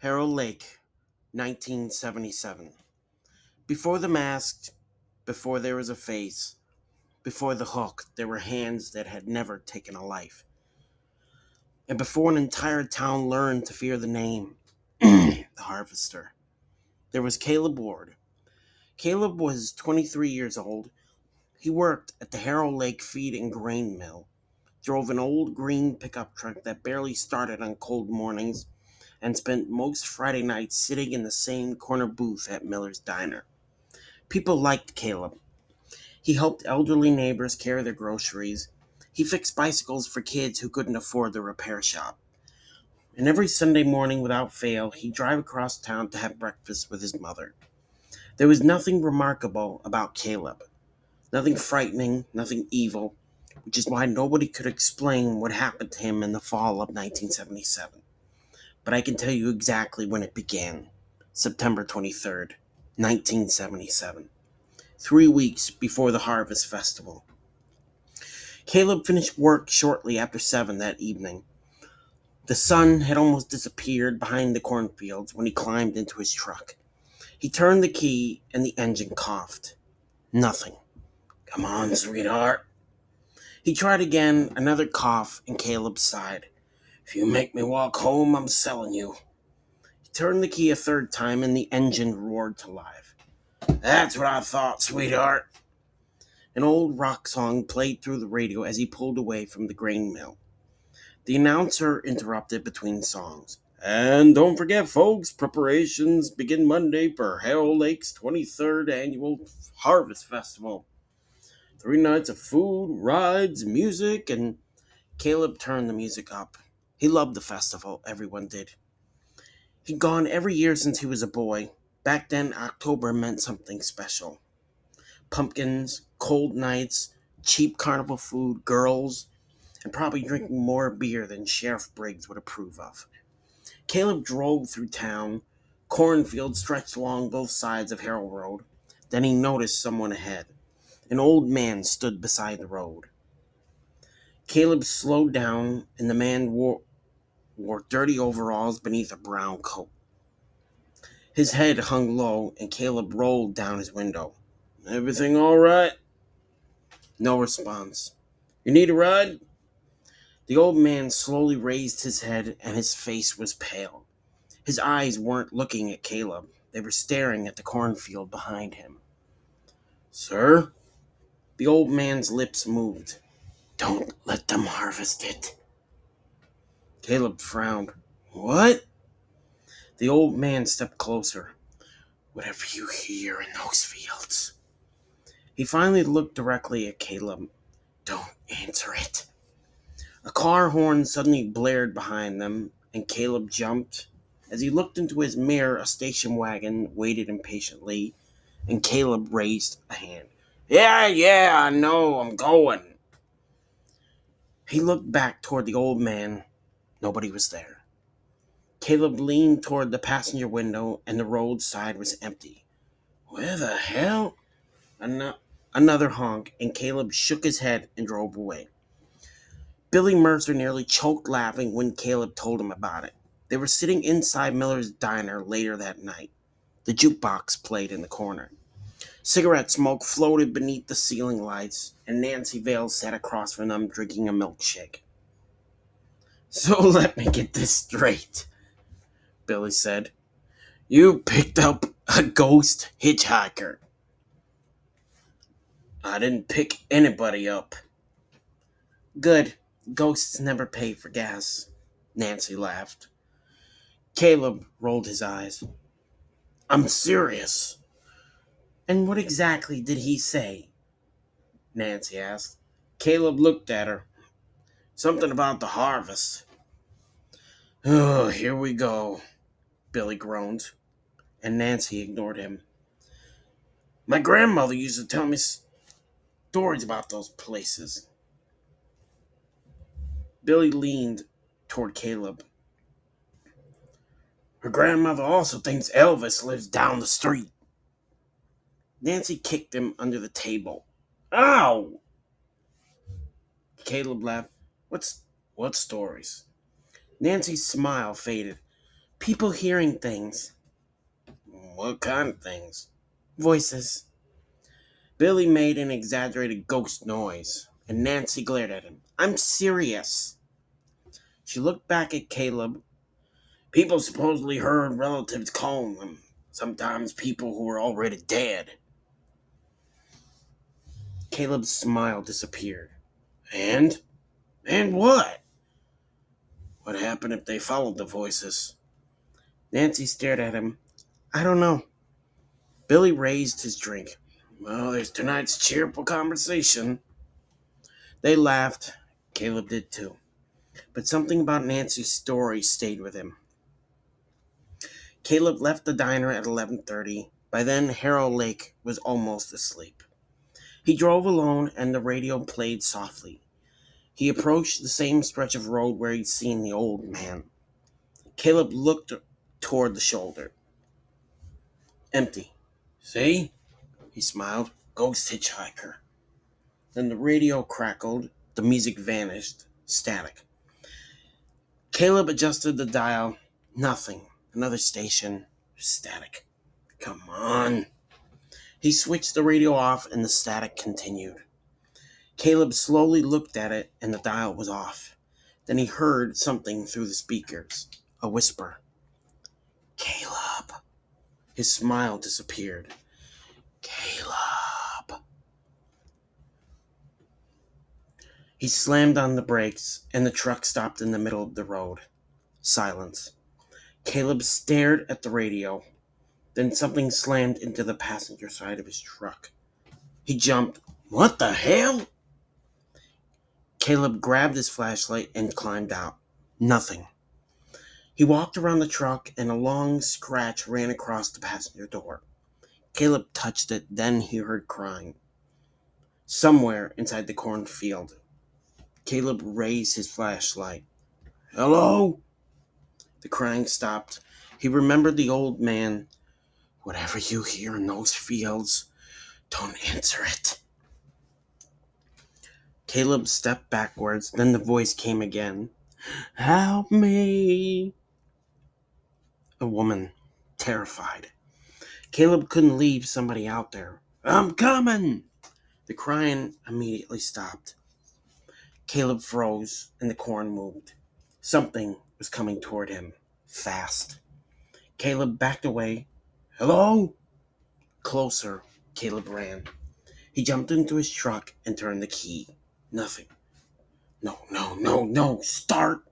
Harrow Lake, 1977. Before the mask, before there was a face, before the hook, there were hands that had never taken a life. And before an entire town learned to fear the name, the Harvester, there was Caleb Ward. Caleb was 23 years old. He worked at the Harrow Lake feed and grain mill, drove an old green pickup truck that barely started on cold mornings, and spent most Friday nights sitting in the same corner booth at Miller's Diner. People liked Caleb. He helped elderly neighbors carry their groceries. He fixed bicycles for kids who couldn't afford the repair shop. And every Sunday morning, without fail, he'd drive across town to have breakfast with his mother. There was nothing remarkable about Caleb. Nothing frightening, nothing evil, which is why nobody could explain what happened to him in the fall of 1977. But I can tell you exactly when it began. September 23rd, 1977. 3 weeks before the Harvest Festival. Caleb finished work shortly after 7 that evening. The sun had almost disappeared behind the cornfields when he climbed into his truck. He turned the key and the engine coughed. Nothing. Come on, sweetheart. He tried again, another cough, and Caleb sighed. If you make me walk home, I'm selling you. He turned the key a third time and the engine roared to life. That's what I thought, sweetheart. An old rock song played through the radio as he pulled away from the grain mill. The announcer interrupted between songs. And don't forget, folks, preparations begin Monday for Harrow Lake's 23rd annual Harvest Festival. 3 nights of food, rides, music, and Caleb turned the music up. He loved the festival, everyone did. He'd gone every year since he was a boy. Back then, October meant something special. Pumpkins, cold nights, cheap carnival food, girls, and probably drinking more beer than Sheriff Briggs would approve of. Caleb drove through town. Cornfields stretched along both sides of Harrow Road. Then he noticed someone ahead. An old man stood beside the road. Caleb slowed down, and the man wore dirty overalls beneath a brown coat. His head hung low, and Caleb rolled down his window. Everything all right? No response. You need a ride? The old man slowly raised his head, and his face was pale. His eyes weren't looking at Caleb. They were staring at the cornfield behind him. Sir? The old man's lips moved. Don't let them harvest it. Caleb frowned. What? The old man stepped closer. Whatever you hear in those fields. He finally looked directly at Caleb. Don't answer it. A car horn suddenly blared behind them, and Caleb jumped. As he looked into his mirror, a station wagon waited impatiently, and Caleb raised a hand. Yeah, I know, I'm going. He looked back toward the old man. Nobody was there. Caleb leaned toward the passenger window, and the roadside was empty. Where the hell? Another honk, and Caleb shook his head and drove away. Billy Mercer nearly choked laughing when Caleb told him about it. They were sitting inside Miller's Diner later that night. The jukebox played in the corner. Cigarette smoke floated beneath the ceiling lights, and Nancy Vale sat across from them drinking a milkshake. So let me get this straight, Billy said. You picked up a ghost hitchhiker. I didn't pick anybody up. Good. Ghosts never pay for gas. Nancy laughed. Caleb rolled his eyes. I'm serious. And what exactly did he say? Nancy asked. Caleb looked at her. Something about the harvest. Oh, here we go, Billy groaned, and Nancy ignored him. My grandmother used to tell me stories about those places. Billy leaned toward Caleb. Her grandmother also thinks Elvis lives down the street. Nancy kicked him under the table. Ow! Caleb laughed. What stories? Nancy's smile faded. People hearing things. What kind of things? Voices. Billy made an exaggerated ghost noise, and Nancy glared at him. I'm serious. She looked back at Caleb. People supposedly heard relatives calling them. Sometimes people who were already dead. Caleb's smile disappeared. And? And what? What happened if they followed the voices? Nancy stared at him. I don't know. Billy raised his drink. Well, there's tonight's cheerful conversation. They laughed. Caleb did too. But something about Nancy's story stayed with him. Caleb left the diner at 11:30. By then, Harrow Lake was almost asleep. He drove alone and the radio played softly. He approached the same stretch of road where he'd seen the old man. Caleb looked toward the shoulder. Empty. See? He smiled. Ghost hitchhiker. Then the radio crackled. The music vanished. Static. Caleb adjusted the dial. Nothing. Another station. Static. Come on. He switched the radio off and the static continued. Caleb slowly looked at it and the dial was off. Then he heard something through the speakers. A whisper. Caleb. His smile disappeared. Caleb. He slammed on the brakes and the truck stopped in the middle of the road. Silence. Caleb stared at the radio. Then something slammed into the passenger side of his truck. He jumped. What the hell? Caleb grabbed his flashlight and climbed out. Nothing. He walked around the truck and a long scratch ran across the passenger door. Caleb touched it, then he heard crying. Somewhere inside the cornfield. Caleb raised his flashlight. Hello? The crying stopped. He remembered the old man. Whatever you hear in those fields, don't answer it. Caleb stepped backwards, then the voice came again. Help me. A woman, terrified. Caleb couldn't leave somebody out there. I'm coming! The crying immediately stopped. Caleb froze, and the corn moved. Something was coming toward him, fast. Caleb backed away. Hello? Closer, Caleb ran. He jumped into his truck and turned the key. Nothing. No, start!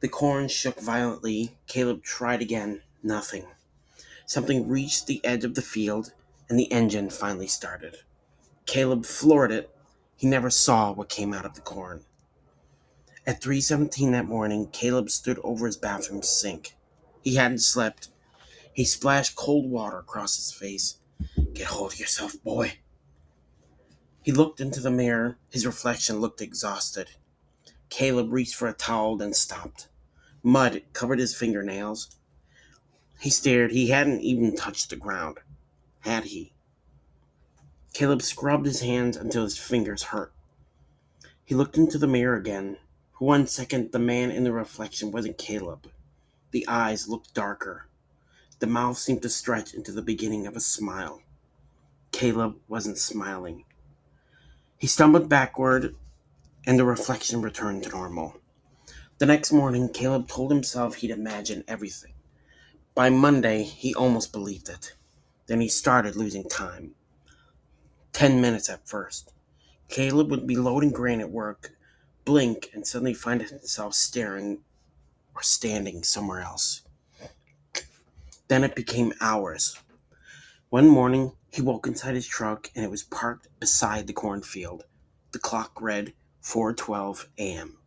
The corn shook violently. Caleb tried again. Nothing. Something reached the edge of the field, and the engine finally started. Caleb floored it. He never saw what came out of the corn. At 3:17 that morning, Caleb stood over his bathroom sink. He hadn't slept. He splashed cold water across his face. Get hold of yourself, boy. He looked into the mirror. His reflection looked exhausted. Caleb reached for a towel, then stopped. Mud covered his fingernails. He stared. He hadn't even touched the ground. Had he? Caleb scrubbed his hands until his fingers hurt. He looked into the mirror again. For 1 second, the man in the reflection wasn't Caleb. The eyes looked darker. The mouth seemed to stretch into the beginning of a smile. Caleb wasn't smiling. He stumbled backward, and the reflection returned to normal. The next morning, Caleb told himself he'd imagine everything. By Monday, he almost believed it. Then he started losing time. 10 minutes at first. Caleb would be loading grain at work, blink, and suddenly find himself staring or standing somewhere else. Then it became hours. One morning, he woke inside his truck and it was parked beside the cornfield. The clock read 4:12 a.m.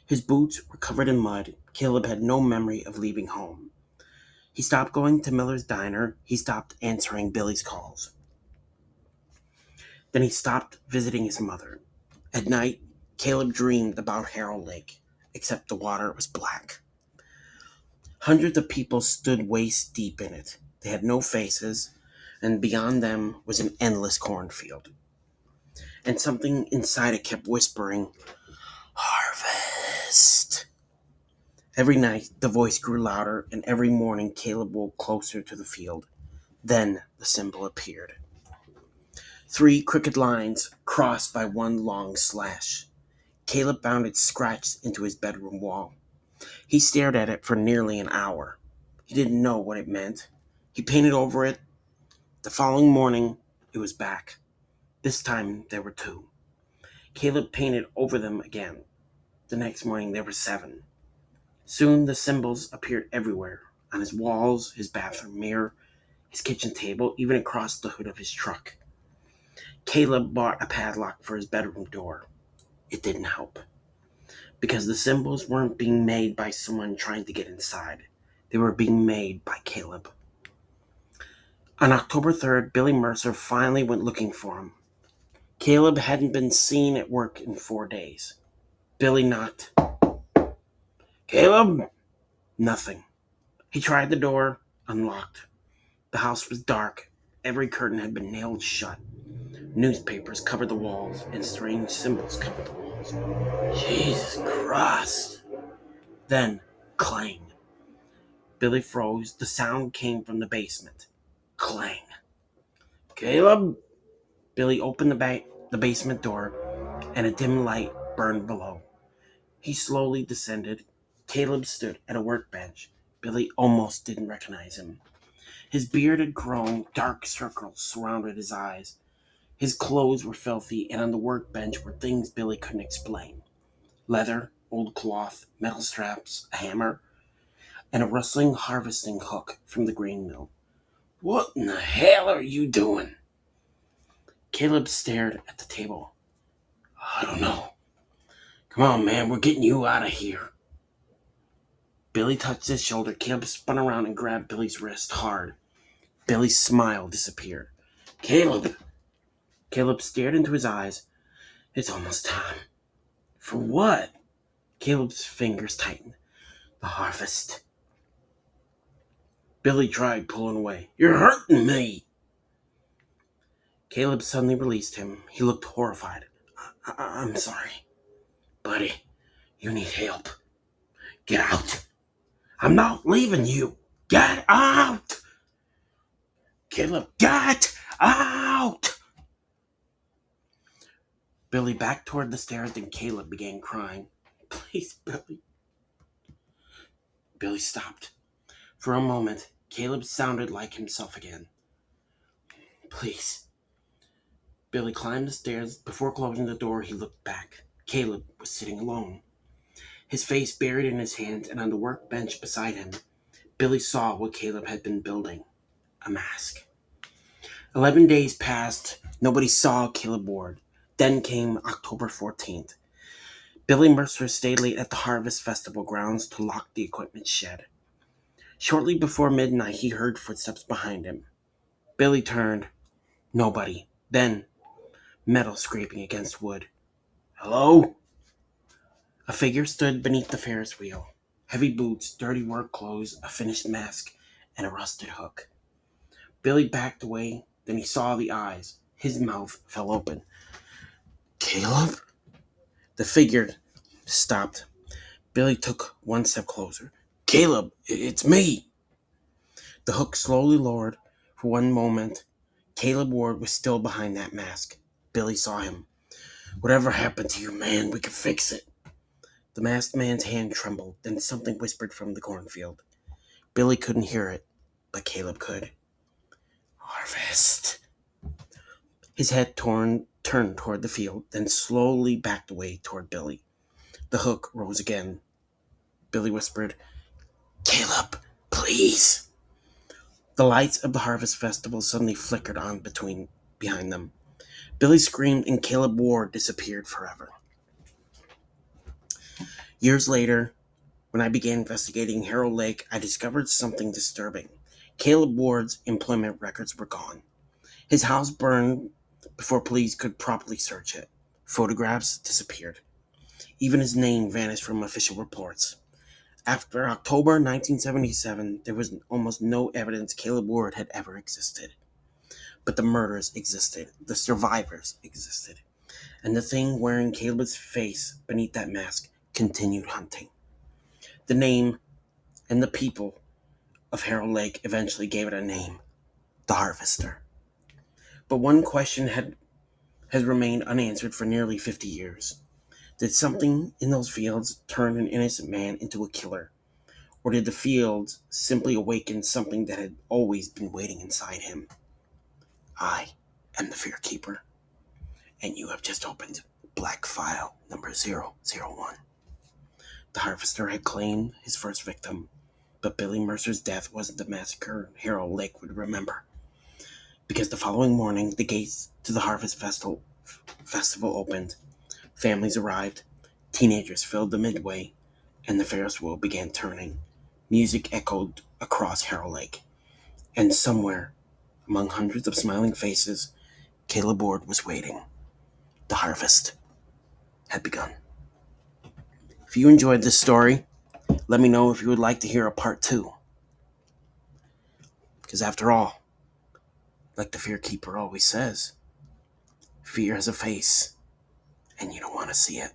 His boots were covered in mud. Caleb had no memory of leaving home. He stopped going to Miller's Diner. He stopped answering Billy's calls. Then he stopped visiting his mother. At night, Caleb dreamed about Harrow Lake, except the water was black. Hundreds of people stood waist deep in it. They had no faces, and beyond them was an endless cornfield. And something inside it kept whispering, Harvest! Every night the voice grew louder, and every morning Caleb woke closer to the field. Then the symbol appeared. 3 crooked lines crossed by one long slash. Caleb found it scratched into his bedroom wall. He stared at it for nearly an hour. He didn't know what it meant. He painted over it. The following morning, it was back. This time, there were 2. Caleb painted over them again. The next morning, there were 7. Soon, the symbols appeared everywhere, on his walls, his bathroom mirror, his kitchen table, even across the hood of his truck. Caleb bought a padlock for his bedroom door. It didn't help, because the symbols weren't being made by someone trying to get inside. They were being made by Caleb. On October 3rd, Billy Mercer finally went looking for him. Caleb hadn't been seen at work in 4 days. Billy knocked. "Caleb?" Nothing. He tried the door, unlocked. The house was dark. Every curtain had been nailed shut. Newspapers covered the walls, and strange symbols covered the walls. Jesus Christ! Then, clang. Billy froze. The sound came from the basement. Clang. "Caleb?" Billy opened the basement door, and a dim light burned below. He slowly descended. Caleb stood at a workbench. Billy almost didn't recognize him. His beard had grown. Dark circles surrounded his eyes. His clothes were filthy, and on the workbench were things Billy couldn't explain. Leather, old cloth, metal straps, a hammer, and a rustling harvesting hook from the grain mill. "What in the hell are you doing?" Caleb stared at the table. "I don't know. Come on, man, we're getting you out of here." Billy touched his shoulder. Caleb spun around and grabbed Billy's wrist hard. Billy's smile disappeared. "Caleb!" Caleb stared into his eyes. "It's almost time." "For what?" Caleb's fingers tightened. "The harvest." Billy tried pulling away. "You're hurting me." Caleb suddenly released him. He looked horrified. I'm sorry. Buddy, you need help. Get out. I'm not leaving you. Get out. Caleb, get out. Billy backed toward the stairs, and Caleb began crying. "Please, Billy." Billy stopped. For a moment, Caleb sounded like himself again. "Please." Billy climbed the stairs. Before closing the door, he looked back. Caleb was sitting alone, his face buried in his hands, and on the workbench beside him, Billy saw what Caleb had been building, a mask. 11 days passed. Nobody saw Caleb Ward. Then came October 14th. Billy Mercer stayed late at the Harvest Festival grounds to lock the equipment shed. Shortly before midnight, he heard footsteps behind him. Billy turned. Nobody. Then, metal scraping against wood. "Hello?" A figure stood beneath the Ferris wheel. Heavy boots, dirty work clothes, a finished mask, and a rusted hook. Billy backed away. Then he saw the eyes. His mouth fell open. "Caleb?" The figure stopped. Billy took one step closer. "Caleb, it's me." The hook slowly lowered. For one moment, Caleb Ward was still behind that mask. Billy saw him. "Whatever happened to you, man, we can fix it." The masked man's hand trembled. Then something whispered from the cornfield. Billy couldn't hear it, but Caleb could. "Harvest." His head turned toward the field, then slowly backed away toward Billy. The hook rose again. Billy whispered, "Caleb, please." The lights of the Harvest Festival suddenly flickered on behind them. Billy screamed, and Caleb Ward disappeared forever. Years later, when I began investigating Harrow Lake, I discovered something disturbing. Caleb Ward's employment records were gone. His house burned before police could properly search it. Photographs disappeared. Even his name vanished from official reports. After October 1977, there was almost no evidence Caleb Ward had ever existed. But the murders existed. The survivors existed. And the thing wearing Caleb's face beneath that mask continued hunting. The name and the people of Harrow Lake eventually gave it a name, the Harvester. But one question has remained unanswered for nearly 50 years. Did something in those fields turn an innocent man into a killer? Or did the fields simply awaken something that had always been waiting inside him? I am the Fear Keeper, and you have just opened Black File number 001. The Harvester had claimed his first victim, but Billy Mercer's death wasn't the massacre Harrow Lake would remember. Because the following morning, the gates to the Harvest Festival opened. Families arrived, teenagers filled the midway, and the Ferris wheel began turning. Music echoed across Harrow Lake, and somewhere, among hundreds of smiling faces, Caleb Ward was waiting. The harvest had begun. If you enjoyed this story, let me know if you would like to hear a part 2. Because after all, like the Fear Keeper always says, fear has a face, and you don't want to see it.